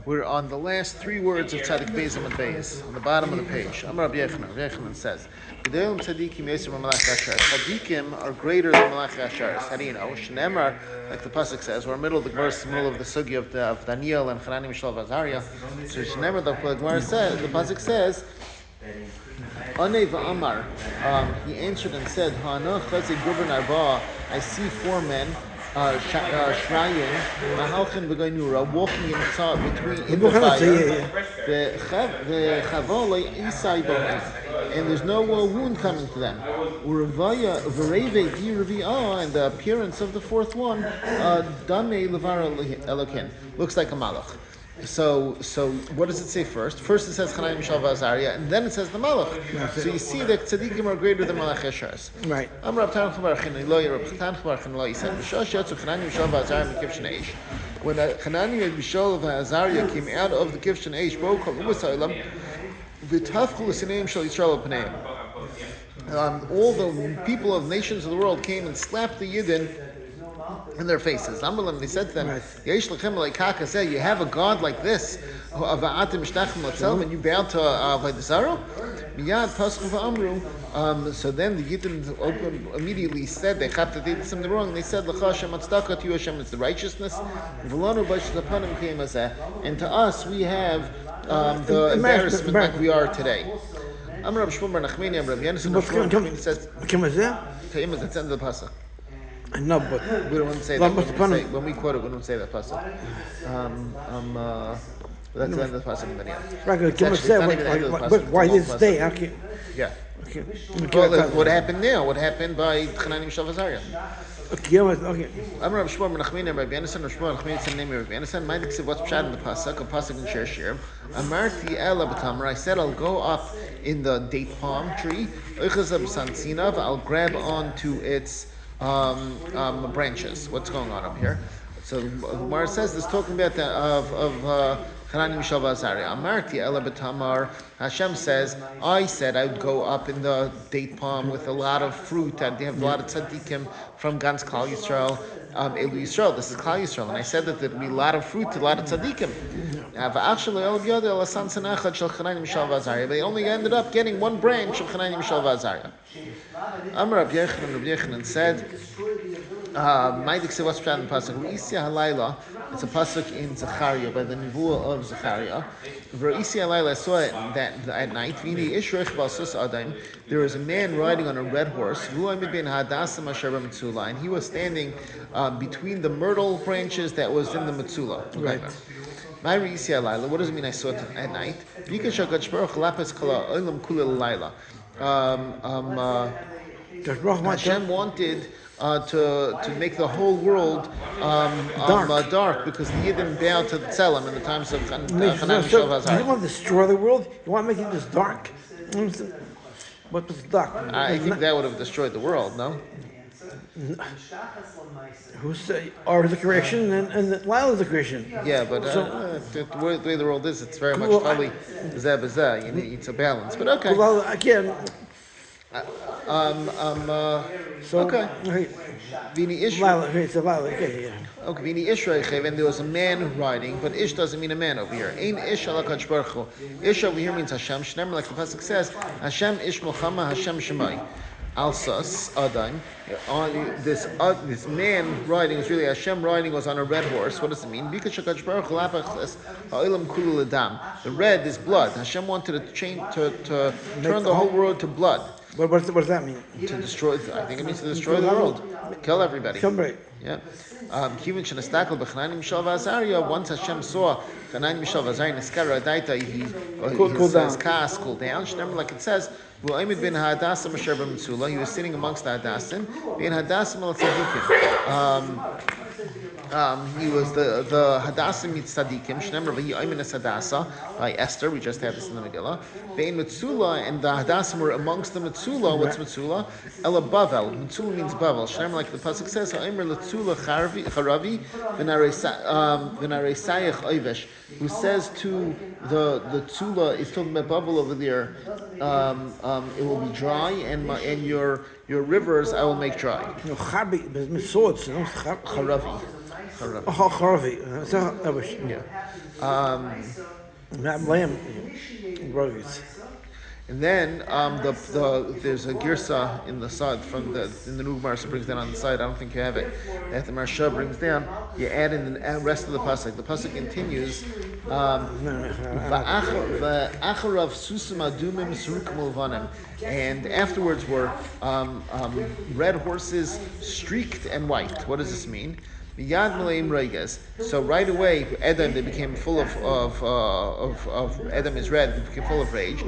We're on the last three words of Tzadik Beis and Beis, on the bottom of the page. Amar Rabbi Yechanan. Rabbi Yechanan says, Tzadikim are greater than Malach Asharis. How do you know? Shneimar, like the pasuk says, we're in the middle of the verse, middle of the sugi of Daniel and Hanani, Mishael, Azariah. So Shneimar, the Gemara says, the pasuk says, Anei v'amar, he answered and said, Ha'anach chazei gubern arba, I see four men, Shrayim, Mahalchin v'gaynura, walking in the fire, and there's no wound coming to them. And the appearance of the fourth one, Damei levar elokin, looks like a malach. So what does it say first? First it says Chanayim Mishael V'Azariah, and then it says the Malach. So you see that tzaddikim are greater than Malach Yesharis. Right. Am Rab Tan Chabar Chinay Lo Yerab Tan Chabar Chinay Lo Yisad B'Shosh Yatzu Chanayim Mishael V'Azariah M'Kivshin Eish. When Chanayim Mishael V'Azariah came out of the Kivshin Eish, Bo Kol U'Masaylam V'Tafchu L'Sineim Shal Yisrael P'neim. All the people of nations of the world came and slapped the Yidden in their faces. They said to them, you have a God like this, and you bow to Vaidasaro? So then the Yidden immediately said, they thought that they did something wrong, and they said, to you Hashem is the righteousness, and to us we have the embarrassment like we are today. Amar Rav Shmuel bar Nachmani, Amar Rav Yenasan, Rav Shmuel bar Nachmani says, Kayim is at the end of the pasuk. No, but we don't want to say that. When we quote it, we don't say that pasuk. That's the end of the pasuk in the end. Right, why did it stay? Yeah. Well, what happened now? What happened by Chanayim Mishael V'Azariah? Okay. I'm Rav Shmuel bar Nachmani, Rabbi Yenasan, Rav Shmuel bar Nachmani, it's the name of Rabbi Yenasan. My diksev, what's pshat in the pasuk? A pasuk in Shir Shir. Amarti ela b'tamar. I said I'll go up in the date palm tree. I'll grab onto its branches. What's going on up here? So Gemara says this talking about the of Hanani Mishael V'Azariah. Amarti ela b'tamar. Hashem says, I said I would go up in the date palm with a lot of fruit, and they have a lot of tzaddikim from Gans Klal Yisrael, Elu Yisrael. This is Klal Yisrael, and I said that there would be a lot of fruit, a lot of tzaddikim. But they only ended up getting one branch of Hanani Mishael V'Azariah. Amar Rabbi Yechanan said, it's a pasuk in Zechariah by the Nevuah of Zechariah. I saw it that at night. There was a man riding on a red horse, and he was standing between the myrtle branches that was in the Metzula. Right. What does it mean I saw it at night? Hashem wanted to make the whole world dark because the Yidden bowed to the Tzelem in the times of Chanayim Mishael V'Azariah. You want to destroy the world? You want to make it just dark? What was dark? I think that would have destroyed the world, no? Who say are the creation and Lila is the creation? Yeah, but the way the world is, it's very much probably zeh b'zeh. You need a balance, but okay. Well, again. Okay. Vini Ish. Okay, Okay, Vini Ish and there was a man riding, but Ish doesn't mean a man over here. Ein Ish ala Kadosh Baruch Hu. Ish over here means Hashem. Shneimar, like the pasuk says, Hashem Ish Milchama, Hashem Shemai. Alsas Adam. This man riding was really Hashem riding was on a red horse. What does it mean? The red is blood. Hashem wanted to turn the whole world to blood. What does that mean? To destroy. I think it means to destroy the world, kill everybody. Yeah. Once Hashem saw Chanayim Mishael V'Azariah Niskara Adaita, his kas cooled down. Remember, like it says, he was sitting amongst the Hadassim. He was the Hadassim Tzadikim. Shnemar v'Yomi Hadasa by Esther. We just had this in the Megillah. Ve'in Metzula, and the Hadassim were amongst the Metzula. What's Metzula? Ela Bavel. Metzula means Bavel. Shnemar, like the pasuk says, Ha'omer Letzula Charavi v'Nareisayach Oivesh. Who says to the Tzula is talking about Bavel over there. It will be dry, and your rivers I will make dry. No, Charavi. Charavi. Oh, Charavi. Yeah. Not lamb. Rogers. And then there's a girsa in the side in the new Gemara brings that on the side. I don't think you have it. That the Marsha brings down. You add in the rest of the pasuk. The pasuk continues. And afterwards were red horses streaked and white. What does this mean? Miyad Malaim Reiges. So right away, Edom, they became full of Edom is red, they became full of rage.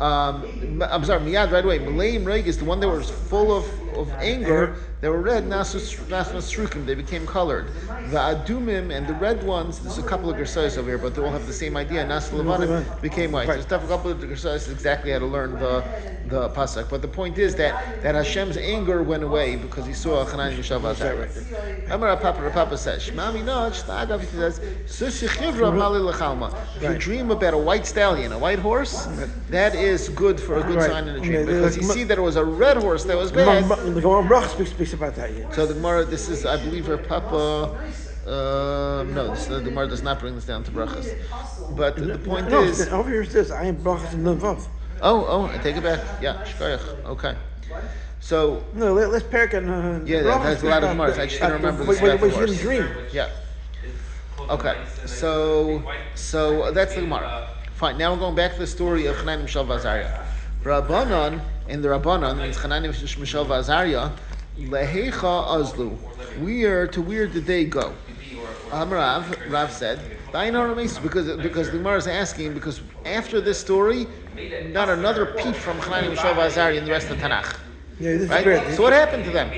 I'm sorry, Miyad right away. Malaim Reiges, the one that was full of anger, they were red, Nasrukim, they became colored. The Adumim and the red ones, there's a couple of Gersais over here, but they all have the same idea. Nas Levanim became white. There's a couple of Gersais exactly how to learn the pasuk. But the point is that Hashem's anger went away because he saw Chanan Yishav Azar. Papa says, Shmami Notch, says, if you dream about a white stallion, a white horse, that is good for a good sign in a dream. Because you see that it was a red horse that was bad. The Gemara speaks about that. Yeah. So the Gemara, this is, I believe, her Papa. No, the Gemara does not bring this down to brachas. But the point is, over here it says, I am brachas and levav. Oh, I take it back. Yeah, shkoyach. Okay. So no, let's pair and that's a lot of Gemaras. I just didn't remember this. But you didn't dream. Yeah. Okay. So that's the Gemara. Fine. Now we're going back to the story of Chanan Mishav Azariah. Rabbanan and the Rabbanan means Chanan Mishav Azariah. Lehecha Azlu. Where did they go? Rav said, because the Gemara is asking, because after this story, not another peep from Chanan Mishav Azariah in the rest of Tanakh. Yeah, this right? is great. So what happened to them?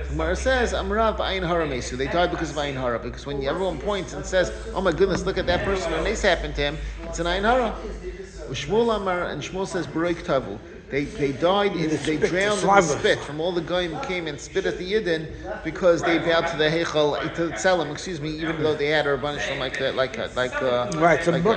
Gemara says, Amrav Ayin Hara Mesu. They died because of Ayin Hara. Because when everyone points and says, oh my goodness, look at that person, and this happened to him, it's an Ayin Hara. Shmuel Amar, and Shmuel says, Baroik Tavu. They died, they drowned in the spit from all the goyim who came and spit at the Yidden because they bowed to the Heichal, to the Tzelem, even though they had a bunch of like right. So Rabbi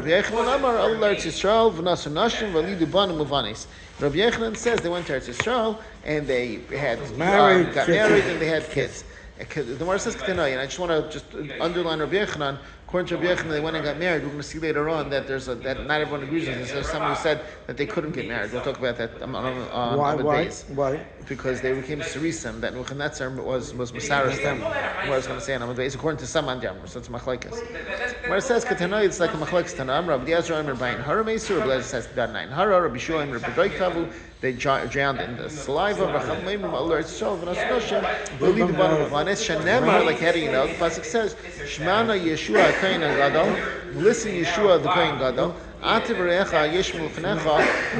Yechanan Amar Al Eretz Yisrael v'nasu nashim v'alidu banim uvanis. Rabbi Yechanan says they went to Eretz Yisrael and they got married and they had kids. The Gemara says Ketanai, and I just want to underline Rabbi Yechanan. According to Rabbi Yechanan, they went and got married. We're going to see later on that that not everyone agrees with this. There's someone who said that they couldn't get married. We'll talk about that Why? Because they became Sarisim, that Nebuchadnezzar was Masaris them. What I was going to say on Amud Beis, according to some Anjamr, so it's Machlekes. Where it says Ketanai, it's like a Machlekes Tanam. Rabbi Yezra Amr Bayin Hara Mesu, Rabbi Yezra says Dad Nine Hara, Rabbi Shua Amr B'Doik Tavu, they drowned in the saliva. Racham Leimrim Al Eretz Yisrael v'Nas Noshim, V'Li D'Banim Uvanis, Shanemar, like how do you know? The pasuk says, Shmana Yeshua Kohen Gadol, listen Yeshua the Kohen Gadol,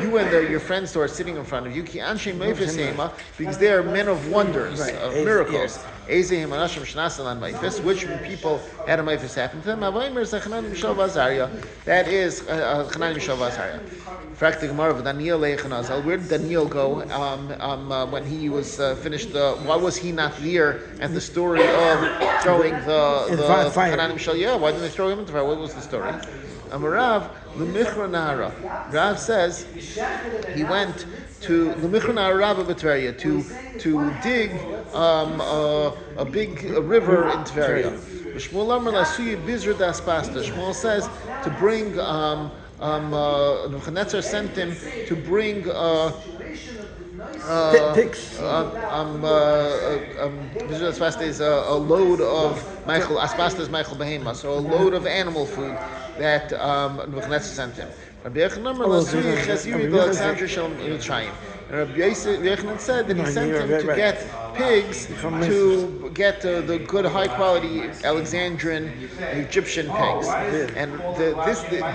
you and your friends who are sitting in front of you, because they are men of wonders, of miracles. Which people had a meifis happen to them? That is Chanan Mishav Azariah. Fact the Gemara of Daniel Lechanazal. Where did Daniel go when he was finished? Why was he not there at the story of throwing the Chanan Mishav? Yeah, why didn't they throw him into fire? What was the story? Amarav L'Michra Nahara. Rav says he went to L'Michra Nahara B'Tveria to dig a big river in Tveria. Shmuel Amar Lasuyi Bizra Das Pasta. Shmuel says to bring Nebuchadnezzar sent him to bring pigs. Bizra Das is a load of Michael Aspasta is Michael Behema, so a load of animal food that Nebuchadnezzar sent him. Rabbi Yechanan said that he sent him to get pigs, to get the good high quality Alexandrian Egyptian pigs. And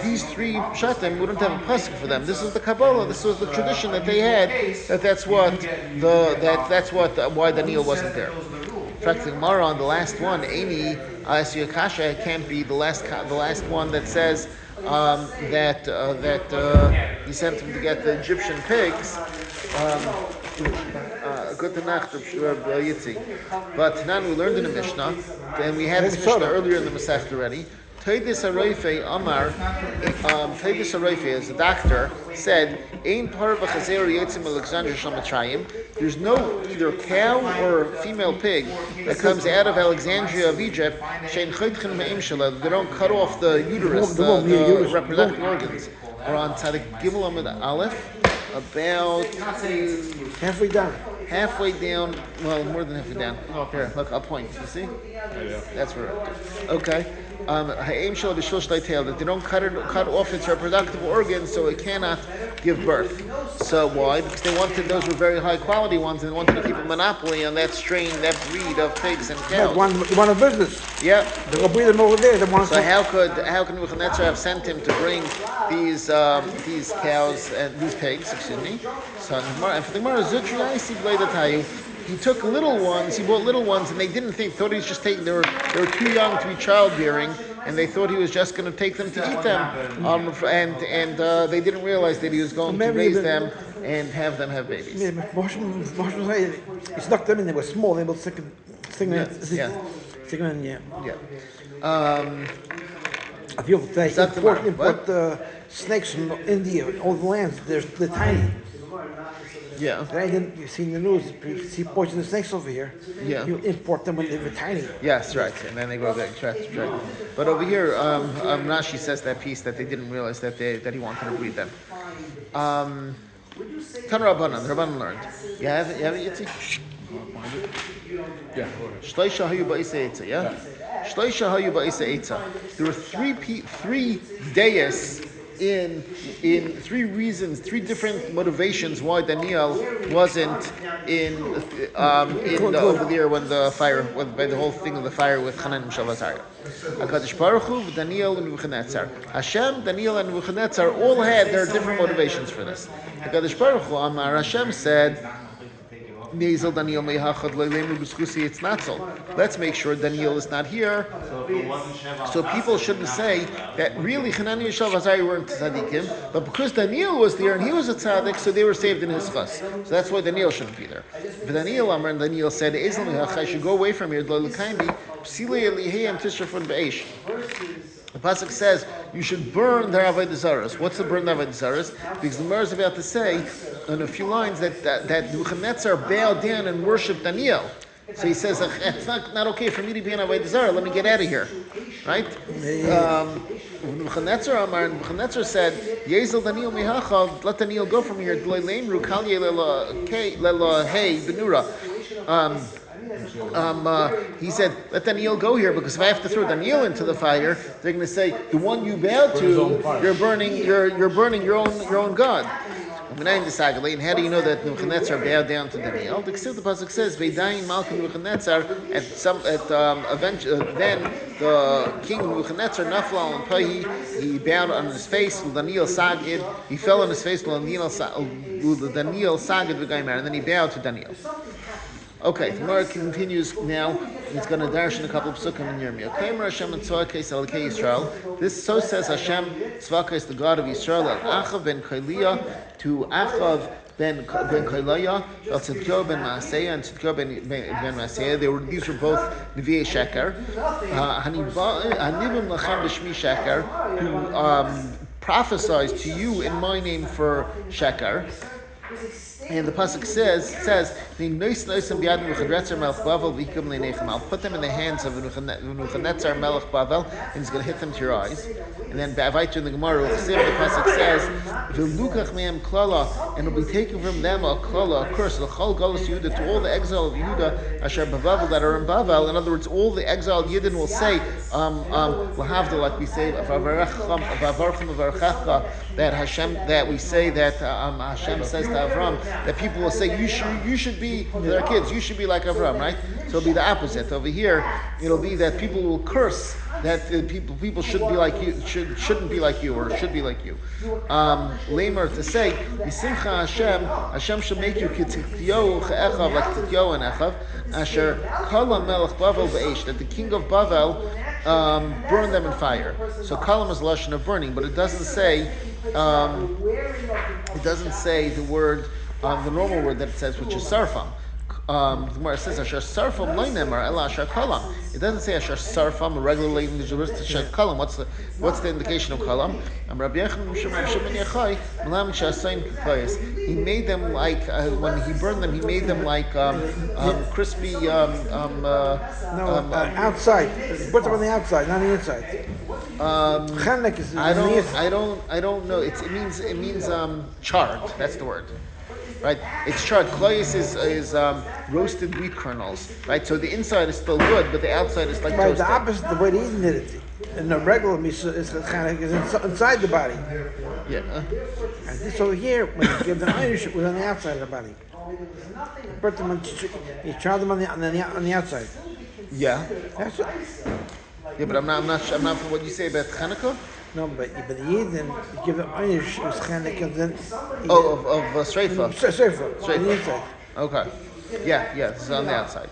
these three shatim wouldn't have a pasuk for them. This is the Kabbalah. This was the tradition that they had. That's why Daniel wasn't there. In fact, the Gemara on the last one, Amy Asiyakasha can't be the last one that says that he sent him to get the Egyptian pigs. Good Nacht, Yitzi. But now we learned in the Mishnah, and we had this Mishnah earlier in the Masech already. Toidis Aroife Amar, Toidis Aroife, as a doctor, said, Ein par v'chazer yotzim Alexandria shel Mitzrayim. There's no either cow or female pig that comes out of Alexandria of Egypt. Shein choydchen me'im shela. They don't cut off the uterus, the reproductive organs. Or on Tzadik Gimel Amud Aleph, about halfway down. Halfway down, well, more than halfway down. Here, look, I'll point. You see? That's where. Okay. That they don't cut off its reproductive organs, so it cannot give birth. So why? Because those were very high quality ones, and they wanted to keep a monopoly on that strain, that breed of pigs and cows. One of business. Yeah. They're gonna breed them over there. They want. So how can Nebuchadnezzar have sent him to bring these cows and these pigs? Excuse me. So and for the Gemara, Zutri Aisi Bleidathayu. He took little ones. He bought little ones, and they thought he was just taking. They were too young to be childbearing, and they thought he was just going to take them to eat them. And they didn't realize that he was going to raise them and have them have babies. He stuck them in. They were small. They were stick them in. If you import snakes from India, all the lands, they're tiny. Yeah. You see in the news, you see poisonous snakes over here. Yeah. You import them when they were tiny. Yes, right. And then they go back. Right. But over here, Rashi says that piece that they didn't realize that he wanted to breed them. Tan Rabbanan learned. You have it, Yitzi? Yeah. Shloisha hayu ba'isa etza, yeah? Shloisha hayu ba'isa etza. There were three dayas in three reasons, three different motivations why Daniel wasn't over there when the fire, by the whole thing of the fire with Hanan and Shavazar. HaKadosh Baruch Hu, Daniel and Nebuchadnezzar. Hashem, Daniel and Nebuchadnezzar all had their different motivations for this. HaKadosh Baruch Hu, Amar Hashem said, let's make sure Daniel is not here. So people shouldn't say that really Hanani and Shalvazari weren't tzaddikim, but because Daniel was there and he was a tzaddik, so they were saved in his chas. So that's why Daniel shouldn't be there. But Daniel said, I should go away from here. The pasuk says you should burn the avodah zaros. What's the burn the avodah zaros? Because the Gemara is about to say in a few lines that Nebuchadnezzar bowed down and worshipped Daniel. So he says it's not okay for me to be an avodah zarah. Let me get out of here, right? Nebuchadnezzar said, "Yezel Daniel mihachav, let Daniel go from here." He said, let Daniel go here because if I have to throw Daniel into the fire, they're going to say the one you bowed to, you're burning your own god. And how do you know that Nebuchadnezzar bowed down to Daniel? The pasuk says, "Veidayin Malchus Nebuchadnezzar." Then the king Nebuchadnezzar nafla and pahi, he bowed on his face. Daniel sagid, he fell on his face. Daniel sagid v'gaimer, and then he bowed to Daniel. Okay, the Gemara continues now. It's going to darshan a couple of psukim in Yirmiyah. Okay, Hashem and Tzvakes Elokei Yisrael. This so says Hashem Tzvakes, the God of Yisrael, al Achav ben Kailiyah to Achav ben Kailiyah, al Tzidkio ben Maaseya and Tzidkio ben Maaseya. These were both Nevi'ei Sheker. Hanibim lachem b'shmi Sheker, who prophesies to you in my name for Sheker. And the pasuk says, I'll put them in the hands of Nebuchadnezzar Melech Bavel, and he's going to hit them to your eyes. And then Ba'avaitu in the Gemara, the pasuk says, and it'll be taken from them a klala, a curse, to all the exile of Yehuda, Asher Bavel that are in Bavel. In other words, all the exiled Yidden will say, Lahavda, like we say, that Hashem, that we say that Hashem says to Avram, that people will say you should be their kids, you should be like Avram, right? So it'll be the opposite. Over here, it'll be that people will curse that people should be like you, shouldn't be like you, or should be like you. Lamer to say, Yisimcha Hashem should make you Kitityo Echav, like Tityo and Echav, Asher Kala Melech Bavel Be'esh, that the king of Bavel burned them in fire. So Kalam is lashon of burning, but it doesn't say the word, the normal word that it says, which is sarfam. The Gemara says Asher Sarfam Loinemar Ela Asher Kalam. It doesn't say Asher Sarfam, a regular language of Asher Kalam. What's the indication of Kalam? Rabbi Yechon Shimon Yechai Malam Shasain Kukayis. He made them like when he burned them. He made them like crispy. Outside. He put them on the outside, not the inside. Chenek is I don't know. It means charred. That's the word. Right, it's charred. Kloyis is roasted wheat kernels. Right, so the inside is still good, but the outside is like toasted. The opposite the way the eating it. In the regular misa is inside the body. Yeah. And this over here, when you give them Irish, it was on the outside of the body. You charred them on the outside. Yeah. That's it. Yeah, but I'm not for what you say about Chanukah. No, but the Yidden, you give them Irish, it was Chanukah, and then... of Streifa. Streifa, on the inside. Okay. Yeah, this is on the outside.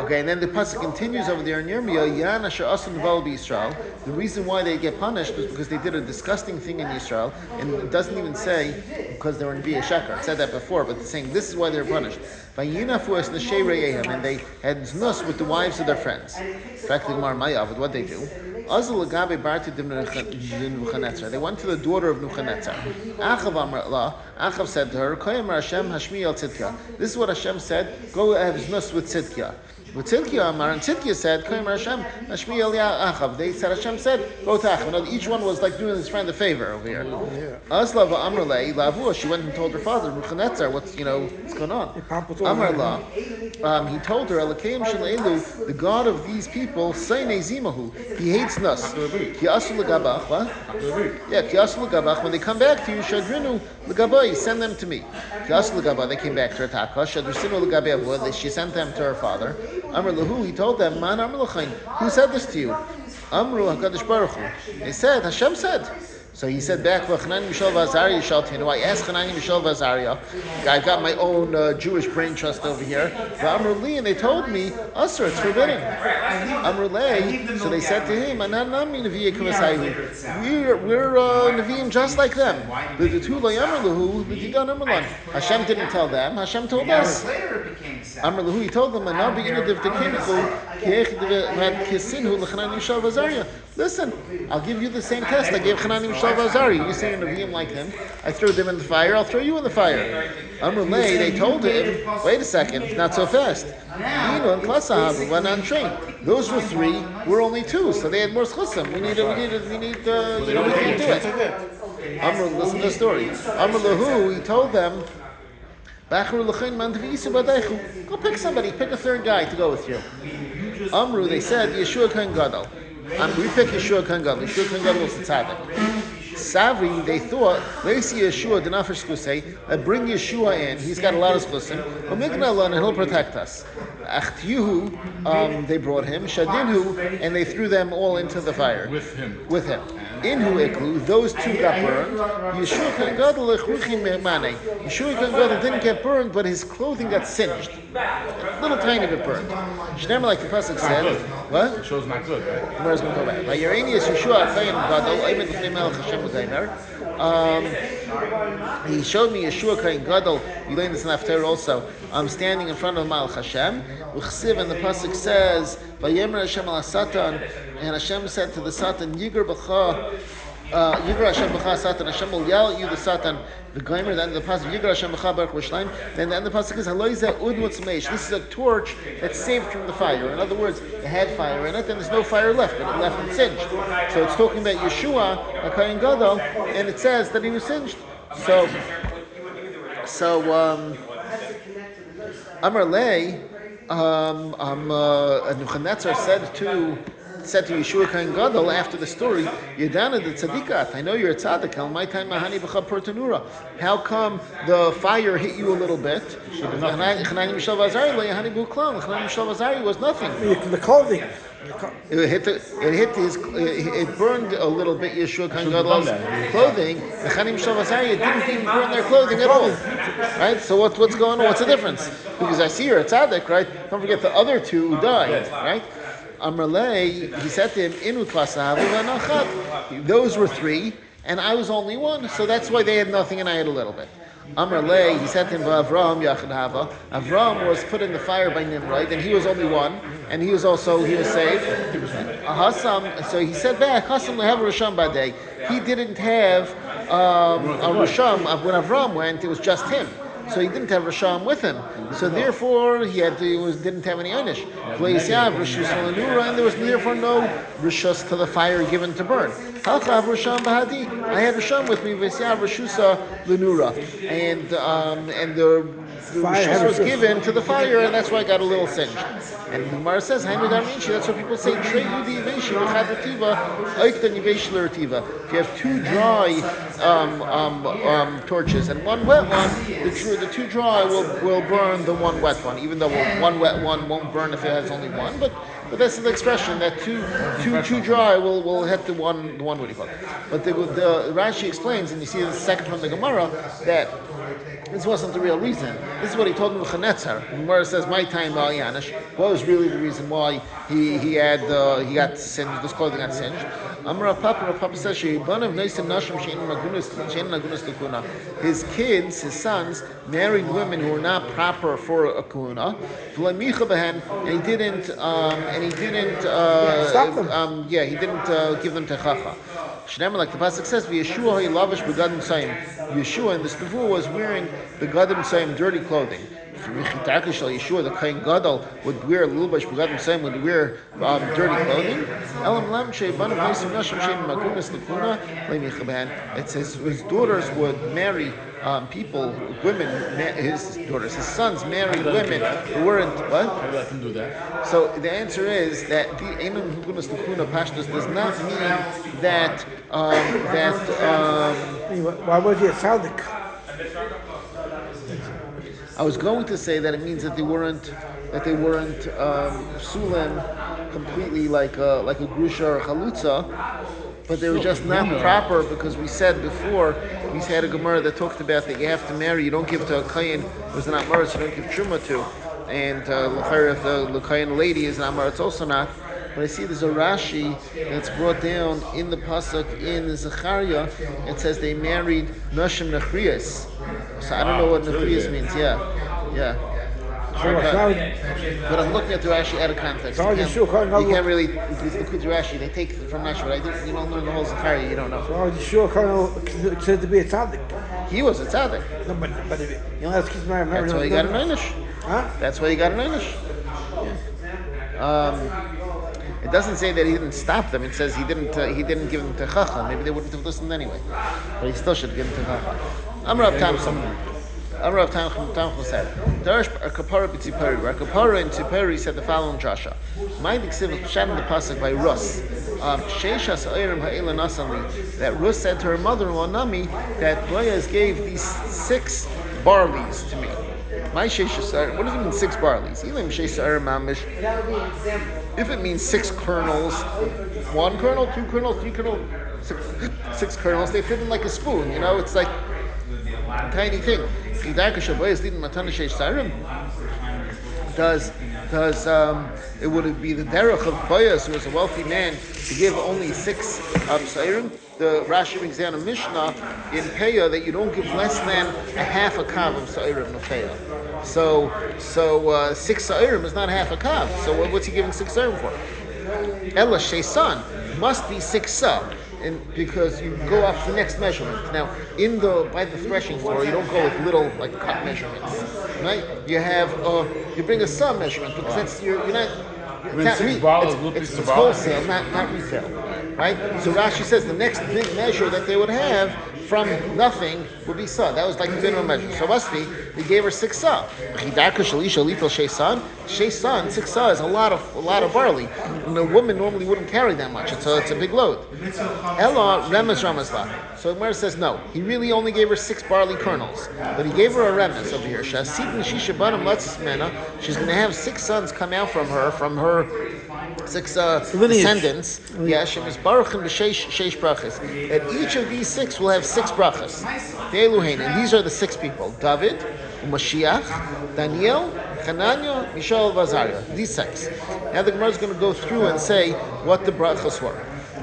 Okay, and then the pasuk continues over there in Yirmiyah, Yan asher asun val b'Yisrael. The reason why they get punished is because they did a disgusting thing in Yisrael, and it doesn't even say because they were in Via Sheker. It said that before, but it's saying this is why they were punished. Vayinafu es neshei reyehem, and they had znus with the wives of their friends. Practically Mar Mayav, what they do. They went to the daughter of Nebuchadnezzar. Achav said to her, this is what Hashem said, go have znus with Tzidkiah. But Tzidkiah Amar, and Tzidkiah said, they said, Hashem said, go to Achav. Each one was like doing his friend a favor over here. She went and told her father, Nebuchadnezzar, what's going on? Amar he told her, the God of these people, he hates Nus. When they come back to you, Shadrinu Lagabai, send them to me. They came back to her Taka. She sent them to her father. Amr Lahu, he told them, Man Amr Lachain, who said this to you? Amru HaKadosh Baruch Hu. They said, Hashem said. So he said back, I asked Hanani Mishal Vazaria. I've got my own Jewish brain trust over here. Amr Li, and they told me, Asr, it's forbidden. Amr Li, so they said to him, we're Nevi'im just like them. Hashem didn't tell them, Hashem told us. Amr Lahu, he told them, listen, I'll give you the same test I gave Hanani Mishal Vazaria. You say you're Nevi'im like him. I threw them in the fire, I'll throw you in the fire. Amr Lei, they told him, wait a second, not so fast. And Klasahav went on train. Those were 3, we're only 2, so they had more schusim. We can't do it. Amr, listen to the story. Amr Lahu, he told them, go pick somebody, pick a third guy to go with you. Amru, they said, Yeshua Kohen Gadol. We pick Yeshua Kohen Gadol. Yeshua Kohen Gadol was the tzaddik. Savri, they thought, Leisi Yeshua, Denafish Kusei, bring Yeshua in, he's got a lot of schusim, and he'll protect us. Achtiuhu, they brought him, Shadinhu, and they threw them all into the fire. With him. Inhu Iklu, those 2 got burned. Yeshua Kohen Gadol Yeshua Kohen Gadol didn't get burned, but his clothing got singed. A little tiny bit burned. Shnemer, like the pasuk said, what? The show's not good, right? Where's going to go back? He showed me Yeshua Kohen Gadol. You learn this in Haftarah also. I'm standing in front of Malach Hashem. And the pasuk says, "Vayemer Hashem al Satan," and Hashem said to the Satan, "Yigur b'cha, Yigur Hashem b'cha Satan." Hashem will yell at you, the Satan. The Gomer. Then the pasuk Yigur Hashem b'cha Baruch V'Shleim. Then the pasuk is Haloiza Ud Mutzmeish. This is a torch that's saved from the fire. In other words, it had fire in it, and there's no fire left, but it left it singed. So it's talking about Yeshua, Kohen Gadol, and it says that he was singed. So Amar Lei, Nebuchadnezzar said to Yeshua Kohen Gadol after the story, Yedana the tzadikat, I know you're a tzaddik, how come the fire hit you a little bit? It was nothing. The clothing. It burned a little bit Yeshua Kohen Gadol's clothing. The Chanim Shavazari didn't even burn their clothing at all. Right? So what's going on? What's the difference? Because I see you're a tzaddik, right? Don't forget the other 2 who died, right? Amrlei, he said to him, Inu Klasahavu Vanachat. Those were 3, and I was only 1, so that's why they had nothing and I had a little bit. Amar Le, he said to him, Avram Yachid Hava. Avram was put in the fire by Nimrod, and he was only one, and he was saved. Hassam, so he said back, Hassam lehav Risham Badei. He didn't have a Risham. When Avram went, it was just him. So he didn't have Risham with him. So therefore, didn't have any Einish. And there was therefore no Rishus to the fire given to burn. I had Risham with me, and the Rishus was given to the fire, and that's why I got a little singed. And the Gemara says, that's what people say. If you have two dry torches and one wet one, the two dry will burn the one wet one, even though one wet one won't burn if it has only one. But that's the expression that two dry will hit the one what do you call it? But the Rashi explains, and you see the second from the Gemara, that this wasn't the real reason. This is what he told Nebuchadnezzar. The Gemara says, "My time, Yanish." What was really the reason why he got singed? This clothing got singed. Amar Papa says, his kids, his sons, married women who were not proper for a kahuna, and he didn't stop them. He didn't give them techacha. Like the pasuk says, "Yeshua lavish begadim sayim." Yeshua in this nevuah was wearing the gadim sayim, dirty clothing. Yeshua, the Kohen Gadol, would wear lulbash begadim sayim, would wear dirty clothing. It says his daughters would marry his sons married women who weren't what? How do I can do that? So the answer is that the Einam Hukunas Tukuna Pashtus does not mean that Why was he a tzaddik? I was going to say that it means that they weren't psulim completely like a grusha or a chalutza, but they were just not proper, because we said before, we had a Gemara that talked about that you have to marry, you don't give to a Kayin who's not Maritz, you don't give Truma to, and if the Kayin lady is not Maritz, also not. But I see there's a Rashi that's brought down in the pasuk in Zechariah. It says they married Nashim Nechriyas. So I don't know what Nechriyas means. Yeah. But I'm looking at the Rashi out of context. You can't really look at the Rashi. They take it from Rashi, but I think you don't learn the whole Zechariah. You don't know. So Yeshua said to be a tzaddik. He was a tzaddik. No, but you know, that's why he got an einish. Huh? That's why he got an einish. It doesn't say that he didn't stop them. It says he didn't give them techacha. Maybe they wouldn't have listened anyway. But he still should have given techacha. Amrav Tam said, Darish a kapara b'tzipari. Where a kapara in tzipari said the following drasha. Mind the pshat in the pasuk by Rus. Sheishas Eirim ha'ela nasali. That Rus said to her mother-in-law Nami that Boaz gave these 6 barleys to me. My sheishas, what does it mean 6 barleys? Elim sheishas Eirim mamish. If it means 6 kernels, 1 kernel, 2 kernels, 3 kernels, 6 kernels, they fit in like a spoon. You know, it's like a tiny thing. Does it would be the derech of Boaz, who was a wealthy man, to give only 6 psairim? The Rashi brings down a Mishnah in Peah that you don't give less than a half a kav of psairim in Peah. So 6 sa'irim is not half a kav. So what's he giving 6 sa'irim for? Ella sheisan must be 6 sa, because you go off the next measurement. Now, by the threshing floor, you don't go with little cut measurements, right? You bring a sa measurement, because that's you're not. It's wholesale, not retail, right? So Rashi says the next big measure that they would have from nothing would be sa. That was like the minimum measure. So must be they gave her 6 sa. Sheisan, 6 sa is a lot of barley, and a woman normally wouldn't carry that much. It's a big load. Ella remes ramazla. So Gemara says no. He really only gave her 6 barley kernels, but he gave her a remes over here. She's going to have 6 sons come out from her 6 descendants. Yeah, Shemis Baruch and Sheish brachas. And each of these 6 will have 6 brachas. And these are the 6 people: David, Mashiach, Daniel, Hananiah, Mishael, Azariah. These 6. Now the Gemara is going to go through and say what the brachas were.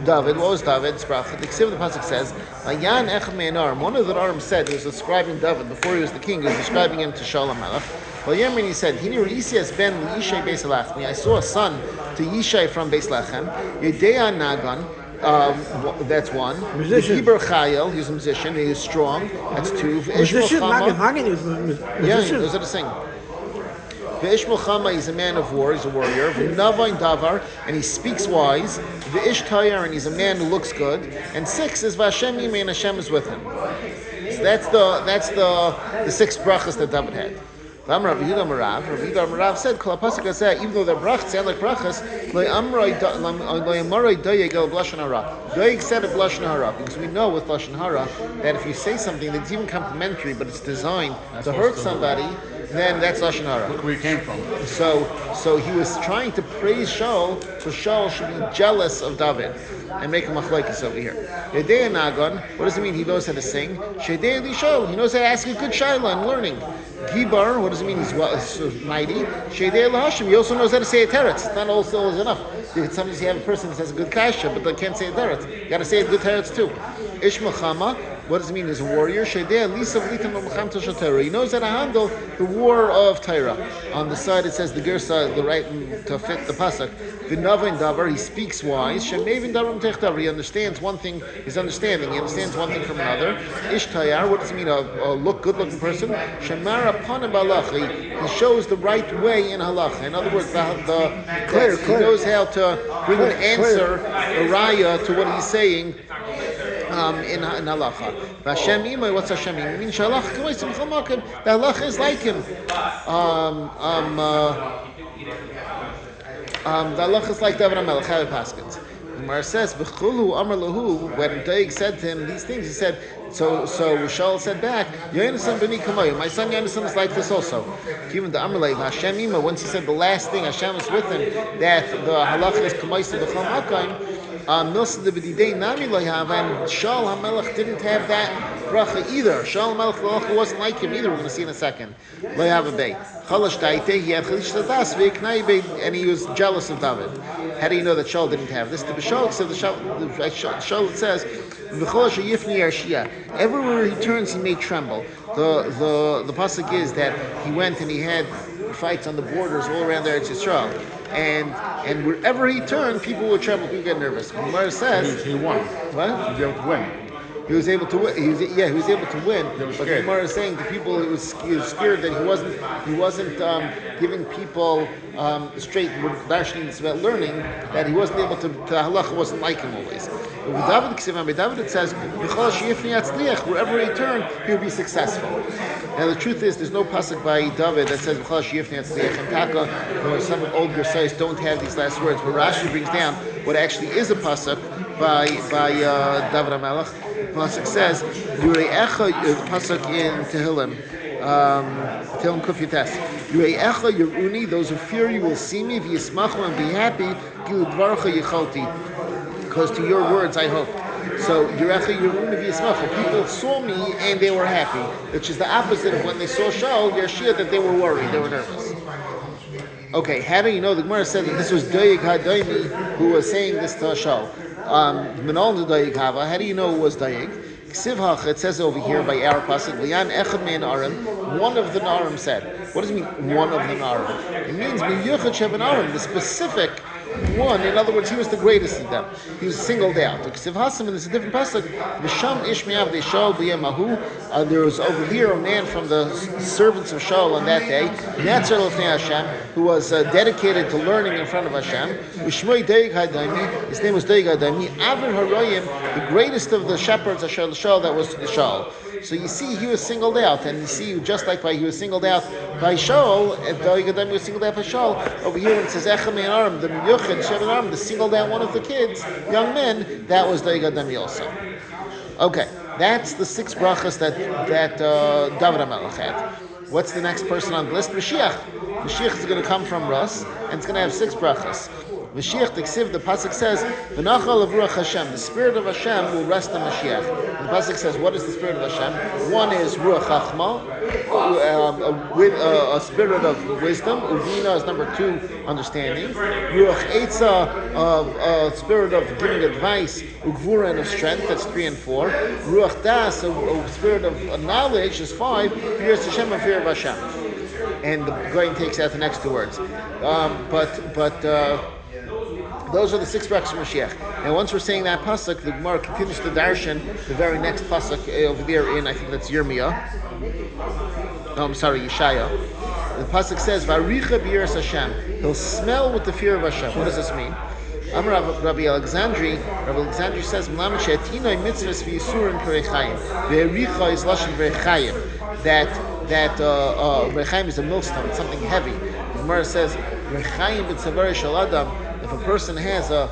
David, what was David's bracha? The Ksiv of the pasuk says, "Ayan echad me'anar." One of the Arim said, he was describing David before he was the king. He was describing him to Shaul HaMelech. Well, Yemen, he said, "Hini Risias ben Yishai Beis Lachmi." I saw a son to Yishai from Beis Lechem. Yedea Nagan. That's one. Musician. Iber Chayel, he's a musician. He is strong. That's two. Musician. Magen is a musician. Yeah, those are the same. V'Ishmael Chama, he's a man of war, he's a warrior. V'Navain Davar, and he speaks wise. V'ish Tayar, and he's a man who looks good. And 6 is Vashem Yimei, and Hashem is with him. So that's the 6 brachas that David had. Rav Yehuda Marav said, "Kol pasuk hazeh, even though their brachas sound like brachas, lo yamroi doyeg el b'lashon hara." Doyeg said of b'lashon hara because we know with b'lashon hara that if you say something that's even complimentary but it's designed to hurt somebody, then that's lashon hara. Look where he came from. So he was trying to praise Shaul, so Shaul should be jealous of David and make a machlokes over here. Yedei Nagon, what does it mean? He knows how to sing. Shedei Lishol, he knows how to ask a good shaila and learning. Gibar, what does it mean? He's mighty. Shedei Lahashim, he also knows how to say a teretz. It's not all still is enough. Sometimes you have a person that has a good kasha, but they can't say a teretz. You got to say a good teretz too. Ishmael Chama, what does it mean? He's a warrior. He knows how to handle the war of Tyra. On the side it says the Gersa, the right to fit the pasuk. V'navain davar, he speaks wise. Shemevin davar m'tech, he understands one thing. He's understanding. He understands one thing from another. Ish tayar, what does it mean? A good-looking person. Shemara panim halacha, he shows the right way in halacha. In other words, he knows how to bring an answer, a raya to what he's saying. In halacha. Hashem imay, what's Hashem imay? It means shalach k'moisim chol makom. The halacha is like him. The halacha is like David HaMelech. How it paskins. Gemara says, "V'chulu amar lahu." When Doeg said to him these things, he said, So Shaul said back, "Yonasan b'ni kamoyu." My son Yonasan is like this also. Given the Amalei Hashem ima, once he said the last thing, Hashem is with him. That the halacha is k'moisim b'chol makom. Milson the B'didei Nami Loyhav, and Shaul HaMelech didn't have that bracha either. Shaul HaMelech wasn't like him either. We're going to see in a second. Loyhav a bay. Chalash Daite, he had Chalish Tadas, and he was jealous of David. How do you know that Shaul didn't have this? The Shaul said Shaul says, everywhere he turns, he may tremble. The pasuk is that he went and he had fights on the borders all around Eretz Yisrael. And wherever he turned, people would tremble, people get nervous. Gemara says he won. What? He was able to win. He was able to win. He was able to win. But the Gemara is saying to people, he was scared that he wasn't giving people straight darshanins about learning. That he wasn't able to. The halacha wasn't like him always. With David it says, wherever he turned, he would be successful. Now the truth is, there's no pasuk by David that says and Taka, or some old Gersais don't have these last words. But Rashi brings down what actually is a pasuk by David HaMelech. The pasuk says, pasuk in Tehillim. Tehillim Kuf Yates. Yure'echa Yeruni, those who fear you will see me, v'yismachu, and be happy, gilu dvarcha yicholti. Because to your words I hope. So people saw me and they were happy, which is the opposite of when they saw Shaul, Yeshia, that they were worried, they were nervous. Okay, how do you know? The Gemara said that this was Doeg HaDaimi who was saying this to Shaul. Menol Doeg Hava, how do you know it was Doeg? It says over here by our pasuk, one of the Narim said. What does it mean, one of the Narim? It means the specific one. In other words, he was the greatest of them. He was singled out. There's a different pasuk. There was over here a man from the servants of Shaul on that day, who was dedicated to learning in front of Hashem. His name was Doeg HaDaimi. The greatest of the shepherds of Shaul, that was Shaul. So you see, he was singled out, and you see, just like he was singled out by Shaul, and Doeg HaDaimi was singled out by Shaul. Over here it says Echem Aram, the Yuchid Shevin Aram, the singled out one of the kids, young men. That was Doeg HaDaimi also. Okay, that's the 6 brachas that David HaMelech had. What's the next person on the list? Mashiach. Mashiach is going to come from Rus, and it's going to have 6 brachas. Mashiach Tiksiv, the pasuk says, "V'nachal of Ruach Hashem." The spirit of Hashem will rest on Mashiach. And the pasuk says, "What is the spirit of Hashem?" One is Ruach Chachma, with a spirit of wisdom. Uvina is number 2, understanding. Ruach Eitzah, a spirit of giving advice. Ugvura, and of strength. That's 3 and 4. Ruach Das, a spirit of knowledge, is 5. Fear of Hashem and fear of Hashem. And the Goyen takes out the next 2 words. Those are the 6 brachos of Mashiach. Now, once we're saying that pasuk, the Gemara continues to darshan the very next pasuk over there in, I think that's Yirmiyah. Yeshaya. The pasuk says, "Varicha b'yiras Hashem." He'll smell with the fear of Hashem. What does this mean? Amar Rabbi Alexandri says, "Melamed she'atinoi mitzvahs v'yisurim k'reichayim." Ve'ericha is lashon v'reichayim. That reichayim is a millstone, it's something heavy. The Gemara says, "Reichayim b'tzavar shel adam." If a person has a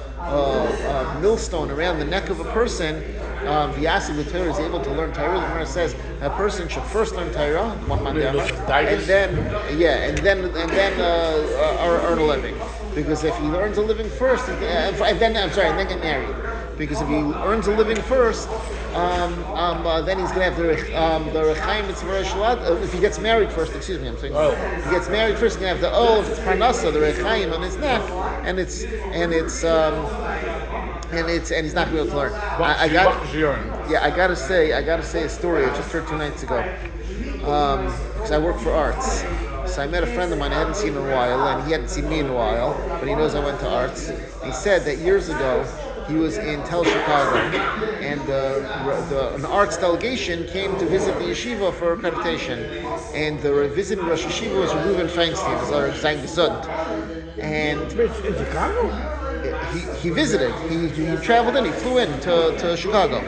millstone around the neck of a person, the Yasi with Torah is able to learn Torah. The Gemara says a person should first learn Torah, and then earn a living. Because if he earns a living first, and then get married. Because if he earns a living first, then he's going to have the Rechaim Mitzvah Shalad. If he gets married first, if he gets married first, he's going to have the of Parnasa, the Rechaim on his neck, and he's not going to be able to learn. I gotta say a story I just heard 2 nights ago. Because I work for arts. So I met a friend of mine I hadn't seen in a while, and he hadn't seen me in a while, but he knows I went to arts. He said that years ago he was in Chicago, and an arts delegation came to visit the yeshiva for accreditation, and the visiting Rosh Yeshiva was Reuven Feinstein, Zayn Gesund. And in Chicago? He visited. He traveled in. He flew in to Chicago.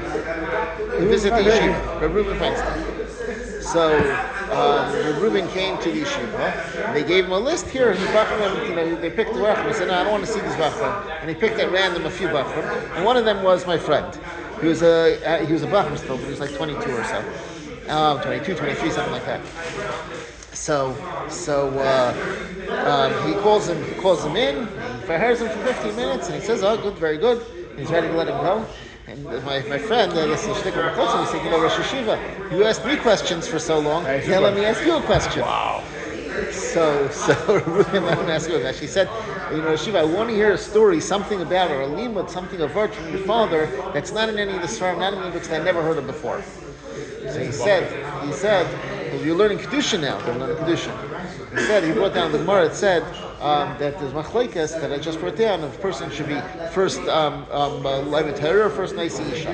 He visited the yeshiva. Reuven Feinstein. So Reuben came to the yeshiva. They gave him a list here. He they picked the bachrim. He said, "No, I don't want to see these bachrim." And he picked at random a few bachrim. And one of them was my friend. He was a bachrim still, but he was like 22 or so, 22, 23, something like that. So he calls him in. He hires him for 15 minutes, and he says, "Oh, good, very good." And he's ready to let him go. And my friend, this is Shtickle McCulson, he said, Rosh Yeshiva, you asked me questions for so long, now let me ask you a question. Wow. So Reuben let him ask you a question. He said, Yeshiva, I want to hear a story, something about, or a limud, something of virtue from your father, that's not in any of the Sfarim, not in any books that I never heard of before. So he said, well, you're learning Kedusha now, they're learning Kedusha. He brought down the Gemara, it said, that there's machlekes that I just brought down. If a person should be first Levet Torah or first Naisi Isha.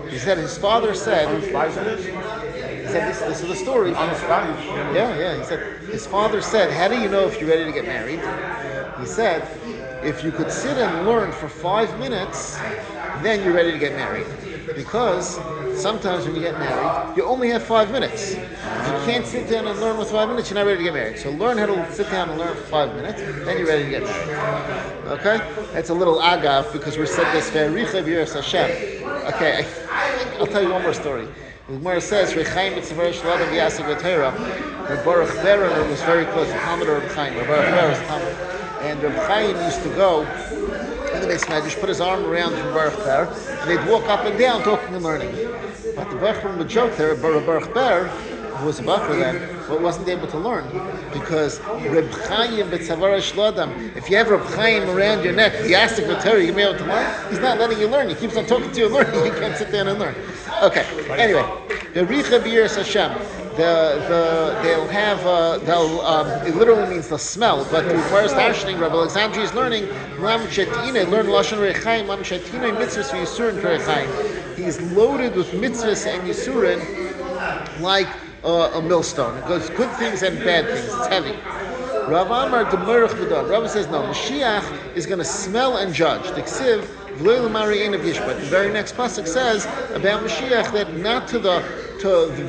He said his father said. He said this is the story. Yeah. He said his father said, "How do you know if you're ready to get married?" He said, "If you could sit and learn for 5 minutes, then you're ready to get married. Because sometimes when you get married, you only have 5 minutes. If you can't sit down and learn with 5 minutes, you're not ready to get married. So learn how to sit down and learn for 5 minutes, then you're ready to get married." Okay? That's a little agav because we said this Ve'ericha b'yiras Hashem. Okay, I'll tell you one more story. The Gemara says, "Rechaim b'tzavar shel v'yaseh b'Torah." Baruch Berer was very close to Talmud Reb Chaim. Baruch Berer was Talmud, and Reb Chaim used to go in the Beis Medrash, put his arm around Baruch Berer, and they'd walk up and down talking and learning. But the Bachram would joke there, Baruch Berer, who was a Bachar then, but wasn't able to learn because Reb Chaim b'tzavar shel adam. If you have Reb Chaim around your neck, the Yasik Torah, you're going to be able to learn. He's not letting you learn. He keeps on talking to you and learning. You can't sit down and learn. Okay. Anyway, the Richa b'yiras Hashem. They'll have. It literally means the smell, but the first darshaning, Rabbi Alexandri is learning. Learn lashon rechaim. Mitzvahs v'yisurin rechaim. He's loaded with mitzvahs and yisurin like a millstone. It goes good things and bad things. It's heavy. Rav Amar Demerich V'Don. Rav says no. Mashiach is going to smell and judge. The Ksiv V'Lo L'Mari Ein of Yishpat. The very next pasuk says about Mashiach that not to the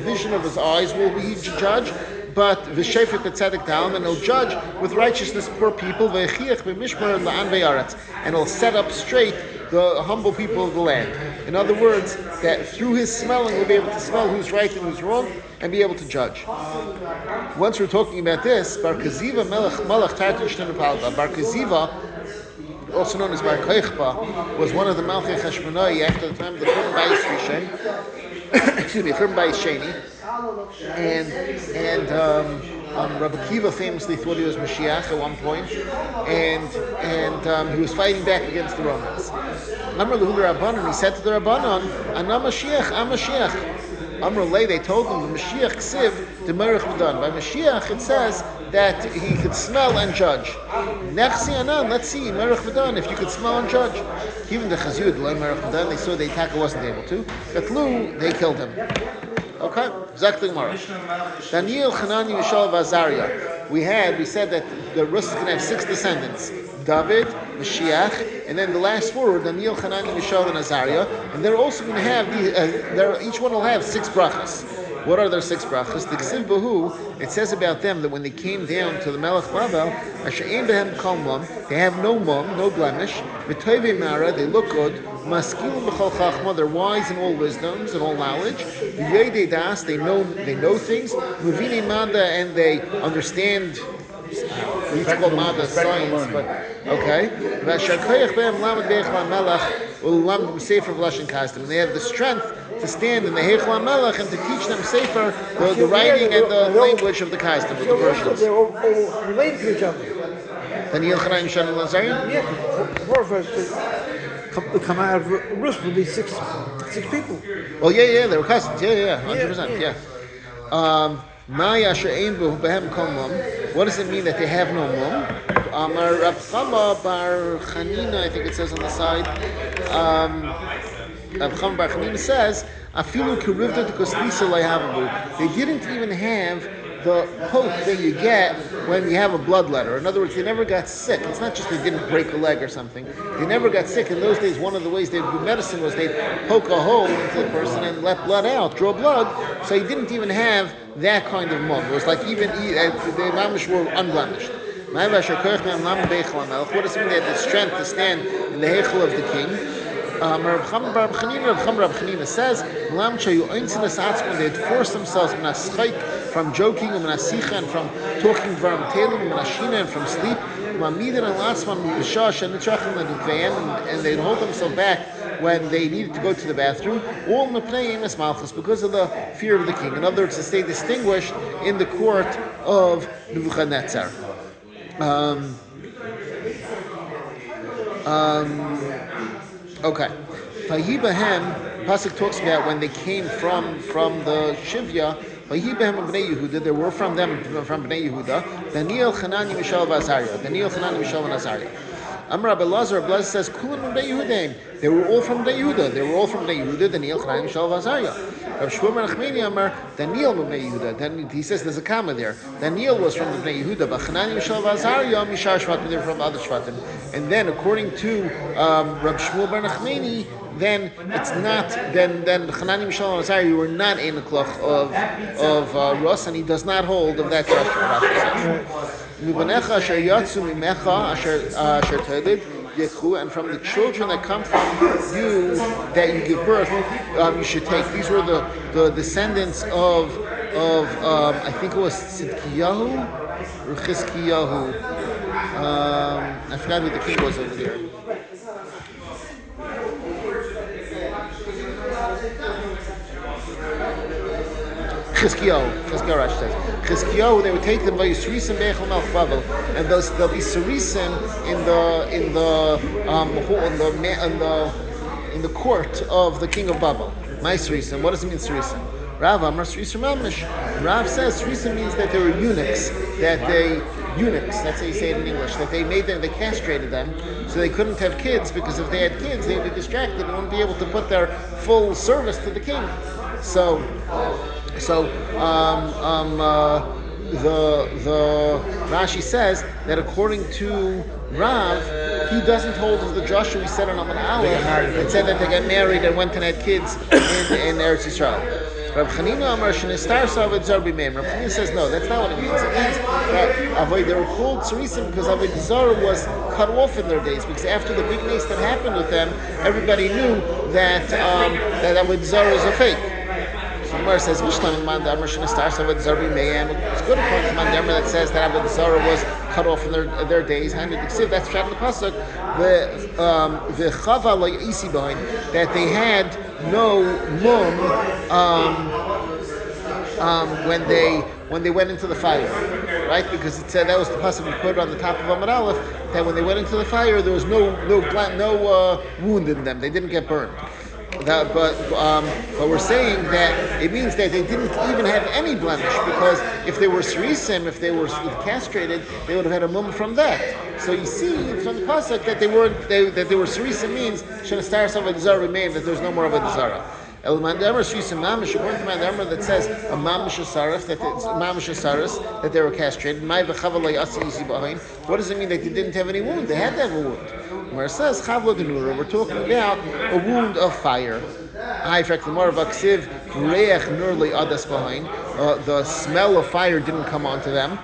vision of his eyes will he judge, but v'shefet tzedek ta'am, and he'll judge with righteousness poor people. V'chiach b'mishmar la'an ve'aretz, and he'll set up straight the humble people of the land. In other words, that through his smelling, we'll be able to smell who's right and who's wrong, and be able to judge. Once we're talking about this, Bar Kaziva Melech Tartin Shnei Palta. Bar Kaziva also known as Bar Kochba, was one of the Malchei Cheshmonai after the time of the Churban Bayis Rishon. Excuse me, Churban Bayis Sheni. And Rabbi Akiva famously thought he was Mashiach at one point, and he was fighting back against the Romans. Amar Lehu Rabbanon, he said to the Rabbanon, "Ana Mashiach, I'm Mashiach." Amar Lei, they told him, the Mashiach Ksiv, the Merich V'dan. By Mashiach, it says that he could smell and judge. Nechsi Anan, let's see, Merich V'dan, if you could smell and judge. Even the Chazud, Loi Merich V'dan, they saw the attacker wasn't able to. But Lu, they killed him. Okay, exactly Gemara. Daniel, Hanani, Mishael, Azariah. We said that the Rus is going to have 6 descendants. David, Mashiach, and then the last 4 were Daniel, Hanani, Mishael, and Azariah. And they're also going to have, each one will have 6 brachas. What are their 6 brachas? The Ksiv Bahu, it says about them that when they came down to the Melech Babel, Asher Ein Behem Kol Mum, they have no mum, no blemish. B'toivei Mara, they look good. Maskilim B'chol Chachma, they're wise in all wisdoms and all knowledge. V'yodei Das, they know things. Muvini Manda, and they understand. We used to call Mada science, but okay. And they have the strength to stand in the Heichel HaMelech and to teach them Sefer, the writing and the language of the Kasdim, of the Persians. They're all related to each other. Daniel Chanai Mishan and Lazarian? Yeah. Come out of Rus would be six people. Oh yeah, they were cousins. Yeah, 100%. Yeah. What does it mean that they have no mum? Rab Chama Bar Chanina, I think it says on the side. Rab Chama Bar Chanina says, "Afilu kiruvda dekostisa lehavu." They didn't even have the poke that you get when you have a blood letter. In other words, they never got sick. It's not just they didn't break a leg or something. They never got sick. In those days, one of the ways they'd do medicine was they'd poke a hole into the person and let blood out, draw blood. So he didn't even have that kind of mum. It was like even the mamish were unblemished. What does it mean they had the strength to stand in the heichel of the king? Rab Chama Chanina says, they had forced themselves from joking, and from talking and from sleep, and they'd hold themselves back when they needed to go to the bathroom, all because of the fear of the king. In other words, to stay distinguished in the court of Nebuchadnezzar. Okay. Vayibahem, Pasuk talks about when they came from the Shivya. Vayibahem of Bnei Yehuda, they were from Bnei Yehuda. Daniel, Hanani, Mishael, Azariah. Daniel, Hanani, Mishael, and Azariah. Amar Abelazar says, Kulan from Bnei Yehuda. They were all from Bnei Yehuda. Daniel, Hanani, Mishael, Azariah. Rav Shmuel Nachmani Amar Daniel Bnei Yehuda. Then he says there's a comma there. Daniel was from the Bnei Yehuda, but Hanani, Mishael, Azariah, Mishar Shvatim, they were from other Shvatim. And then according to Rav Shmuel Bar Nachmani, then it's not. Then Hanani, Mishael, and Azariah were not in the Gluck of Rus, and he does not hold of that Rashi. Mibanecha asher yatsu mimecha asher tedid yekhu, and from the children that come from you that you give birth, you should take. These were the descendants of I think it was Tzidkiyahu or Chizkiyahu. I forgot who the king was over there. Chizkiyahu Rashi says. Chizkiyahu, they would take them by Yisrisim Beichel Melch Babel, and there'll be Surisim in the court of the king of Babel. My Surisim. What does it mean Surisim? Rav Amar Surisim Mamish. Rav says Surisim means that they were eunuchs. That's how you say it in English. That they castrated them, so they couldn't have kids, because if they had kids, they'd be distracted and wouldn't be able to put their full service to the king. So the Rashi says that according to Rav, he doesn't hold of the Joshua we said on Amman Aleph that said that they got married and went and had kids in Eretz Yisrael. Rab Chanina Amar Shenistar Savad Zar B'Meim. Rab Chanina says no, that's not what it means. It means that they were called Tzurisim because Avodah Zarah was cut off in their days, because after the big nace that happened with them, everybody knew that Avodah Zarah is a fake. So the Gemara says, Mishlam man damar shena star savad zarbi mayam. It's good according to man damar that says that Avodah Zarah was cut off in their days. That's pshat in the pasuk. The chava lo yisi behind that they had no mum when they went into the fire, right? Because it said that was the pasuk we put on the top of Amud Aleph that when they went into the fire there was no wound in them. They didn't get burned. But we're saying that it means that they didn't even have any blemish, because if they were srisim, if they were castrated, they would have had a mum from that. So you see from the pasuk that they were srisim means shenastar savad zara remain, that there's no more of a zara. El mandamar srisim mamish, according to mandamar that says a mamish asarif, that it's mamish asaris, that they were castrated. Mai v'chava lo yasi yisi b'ayin. What does it mean that they didn't have any wound? They had to have a wound. Where it says chavla denura, we're talking about a wound of fire. The smell of fire didn't come onto them.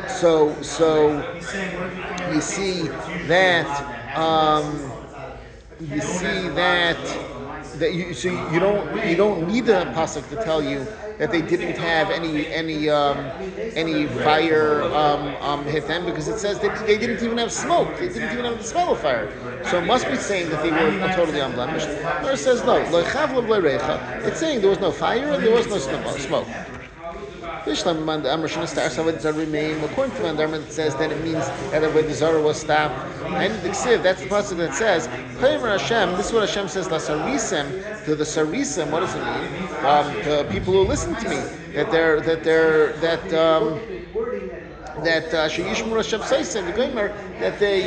So you see that you don't need a pasuk to tell you that they didn't have any fire hit them, because it says that they didn't even have smoke. They didn't even have the smell of fire. So it must be saying that they were totally unblemished. Or it says no. It's saying there was no fire and there was no smoke. According to Mandarma, it says that it means that Avodah Zarah was stopped. And the Ksiv, that's the pasuk that says, Hashem, this is what Hashem says, La Sarisim, to the Sarisim. What does it mean? To people who listen to me, that they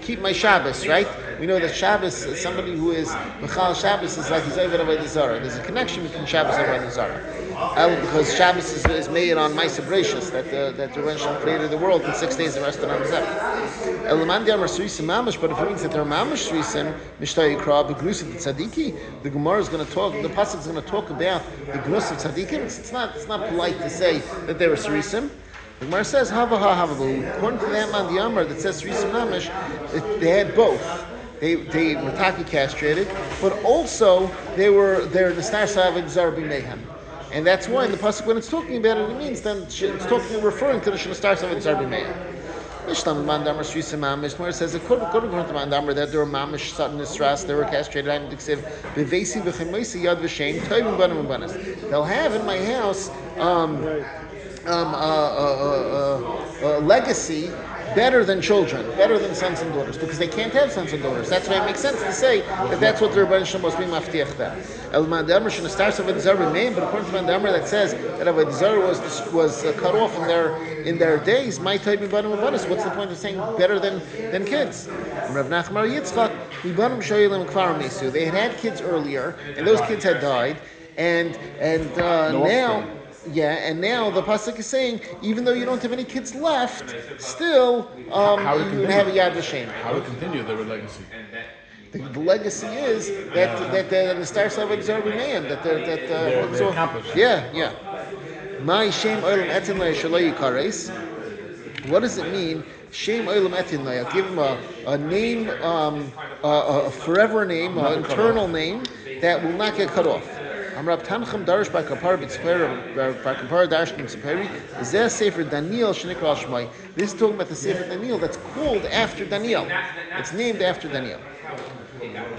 keep my Shabbos, right? We know that Shabbos, somebody who is Mechal Shabbos is like he's Oved Avodah Zarah. There's a connection between Shabbos and Avodah Zarah. Because Shabbos is made on Ma'aseh Bereishis, that the Rebbe created the world in 6 days and rested on the seventh. But if it means that they're mamash srisim, mishtay yikra b'gnus of tzadiki, the Gemara is going to talk. The pasuk is going to talk about the gnus of tzadikim. It's not polite to say that they were srisim. The Gemara says hava hava. According to that man the Amar that says srisim mamash, they had both. They were taki castrated, but also they're the star savad zarbi mayhem. And that's why in the pasuk when it's talking about it, it means then it's referring to the Shnastar Savid Zarbi Meir. Mishlam Mandamar Shrisam Mamish, where it says it could go to Mandamar that they were Mamish Satan Nisras, they were castrated. I'm Dixiv Bevesi V'Chemoisi Yad V'Shem Toivim Banim Banas. They'll have in my house a legacy better than children, better than sons and daughters, because they can't have sons and daughters. That's why it makes sense to say that that's what the Rebbeinu Shalom must be maftiach them. El Mandamar Shnastar Avodah Zarah remain, but according to Mandamar that says that Avodah Zarah was cut off in their days. My type of banim abanis. What's the point of saying better than kids? Rav Nachmar Yitzchak Ibanim Shoyelim Kvar Mesu. They had kids earlier, and those kids had died, and now. Yeah, and now the pasuk is saying, even though you don't have any kids left, still you can have a yad v'shem. How to continue their legacy? The legacy is that the star side Zarah remain, that they're accomplished. Yeah. My shem olam etin la shaloi kares. What does it mean? Shem olam etin la. Give him a name, a forever name, an eternal name that will not get cut off. Amrab Tancham Darish by Kapar B'Tzperi by Kapar Darshkim Tzperi is there Sefer Daniel Shenikra Shmai. This is talking about the Sefer Daniel that's called after Daniel. It's named after Daniel.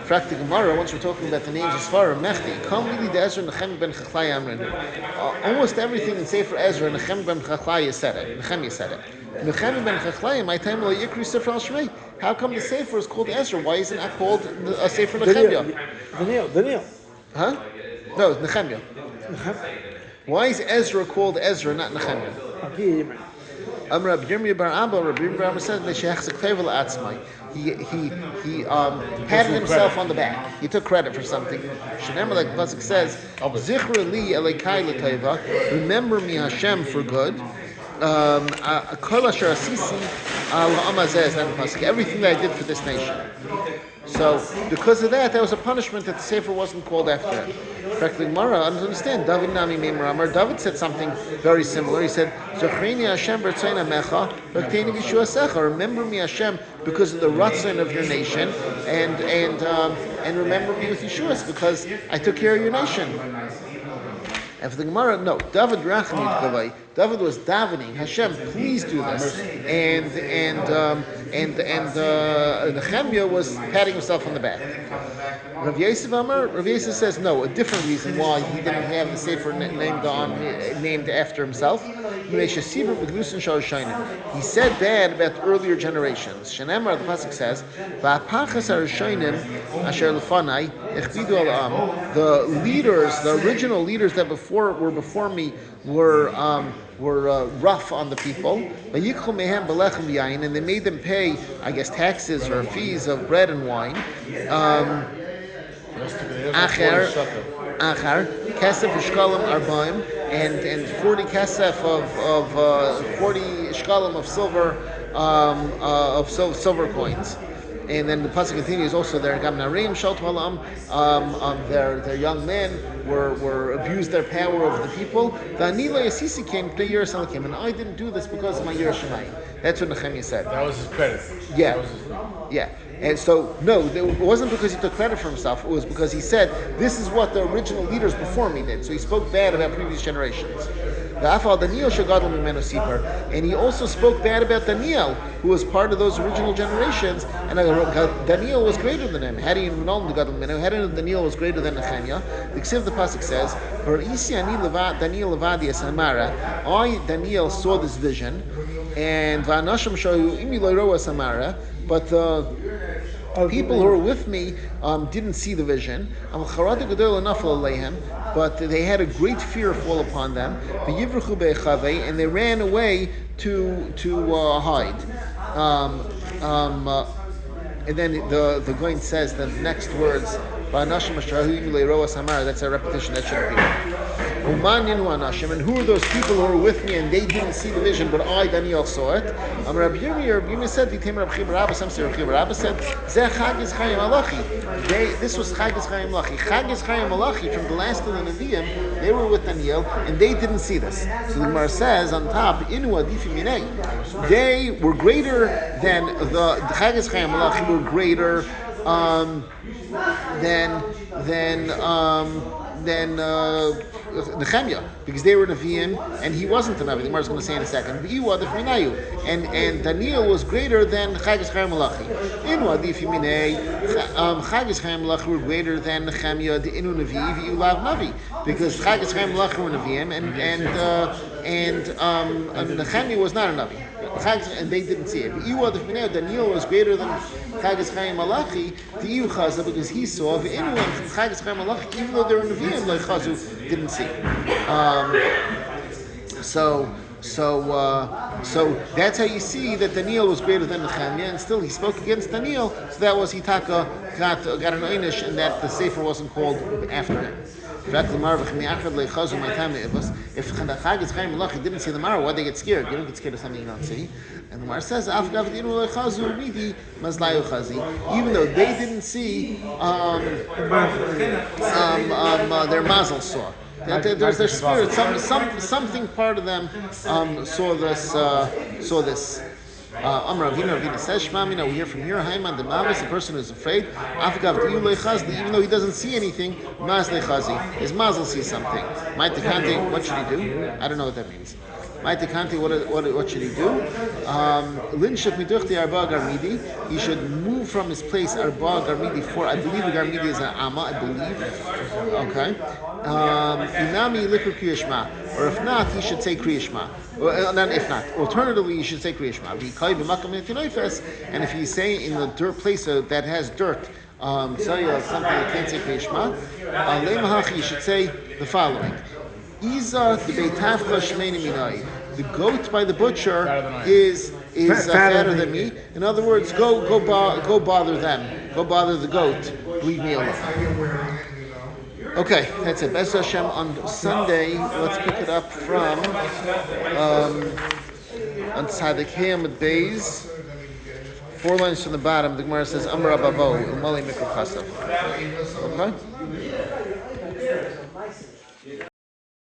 Frak the Gemara, once we're talking about the names as far as Mechti, Kamili de Ezra Nechem ben Chachlai Amrin. Almost everything in Sefer Ezra Nechem ben Chachlai said it. Nechem said it. Nechem ben Chachlai, my time lo Yikri Sefer Al Shmei. How come the Sefer is called Ezra? Why isn't it called a Sefer Nehemiah? Daniel. Huh? No, it's Nehemiah. Why is Ezra called Ezra, not Nehemiah? Rabbi Yirmiyah bar Abba, Rabbi Yirmiyah bar Abba said he patted himself on the back. He took credit for something. Shenemar, like the pasuk says, Zichra li Elokai l'tova, remember me Hashem for good. Kol asher asisi la'amazeh, is not the pasuk. Everything that I did for this nation. So because of that was a punishment that the Sefer wasn't called after him. Correctly, Gemara, understand. David Nami Memramar. David said something very similar. He said, "Zochreini Hashem b'rtzoina mecha, v'kteni b'shuasecha." Remember me, Hashem, because of the ratzon of your nation, and remember me with Yeshuas because I took care of your nation. And for the Gemara, no, David Rachmid Kavai. David was davening, Hashem, please do this. And Nehemiah was patting himself on the back. Rav Yosef says no, a different reason why he didn't have the Sefer named after himself. He said bad about the earlier generations. Shenemar, the pasuk says, the leaders, the original leaders that were before me were rough on the people, and they made them pay, I guess, taxes or fees of bread and wine. Achar, kesef shkalim arbaim, and 40 kesef of 40 shkalim of silver coins. And then the pasuk continues also there. Gamnarim shaltu their young men were abused their power over the people. Vanila Yasisi came to Yerushalayim, and I didn't do this because of my Yerushalayim. That's what Nehemiah said. That was his credit. Yeah. And so, no, it wasn't because he took credit for himself. It was because he said, this is what the original leaders before me did. So he spoke bad about previous generations. And he also spoke bad about Daniel, who was part of those original generations. And Daniel was greater than him. How do you know Daniel was greater than Nehemiah? The pasuk says, Daniel saw this vision, and but people who were with me didn't see the vision. But they had a great fear fall upon them. And they ran away to hide. And then the Goin says the next words, that's a repetition, that shouldn't be. And who are those people who were with me and they didn't see the vision, but I, Daniel, saw it? Rabbi Yomi said, this was Chagis Chaim Malachi. Chagis Chaim Malachi, from the last of the Nevi'im, they were with Daniel and they didn't see this. So the Gemara says on top, they were greater than the Chagis Chaim Malachi were greater than Nehemiah, because they were Nevi'im and he wasn't a Navi. The Gemara is going to say in a second. And Daniel was greater than Chagis Chaim Malachi. Chagis Chaim Malachi were greater than Nehemiah, the Inu Nevi, V'yu Lav Navi, because Chagis Chaim Malachi were Nevi'im and Nehemiah was not a Navi. And they didn't see it. Daniel was greater than Chagis Chaim Malachi, the Iu Chaza, because he saw the influence of Chagis Chaim Malachi, even though they were Nevi'im, like Chazu didn't see. So that's how you see that Daniel was greater than Nehemiah, and still he spoke against Daniel. So that was Hitaka got an einish, and that the Sefer wasn't called after him. If the Chagis Chaim Malachi didn't see the Mara, why'd they get scared? You don't get scared of something you don't see. And the Mara says, even though they didn't see, their mazel saw. There's their spirit. Something part of them saw this. Amar Ravina says, Shmamina, we hear from here, Haiman the Mavis, the person who's afraid, even though he doesn't see anything, his mazel sees something. What should he do? I don't know what that means. What should he do? He should move from his place Arba Garmidi for, I believe a Garmidi is an Amma, I believe. Okay. Inami Likur Kriyashma. Or if not, he should say Kriyashma. If not, alternatively, you should say Kriyashma. And if you say in the dirt place that has dirt, something you can't say Kriyashma, you should say the following. Iza the Beitavcha Shmeini Minai. The goat by the butcher is fatter than me. In other words, go bother them. Go bother the goat. Leave me alone. Okay, that's it. B'ez Hashem on Sunday. Let's pick it up from on Tzadik Hayamid Beis 4 lines from the bottom, the Gemara says, Amar Abavo, Umali Mikro Kasav. Okay?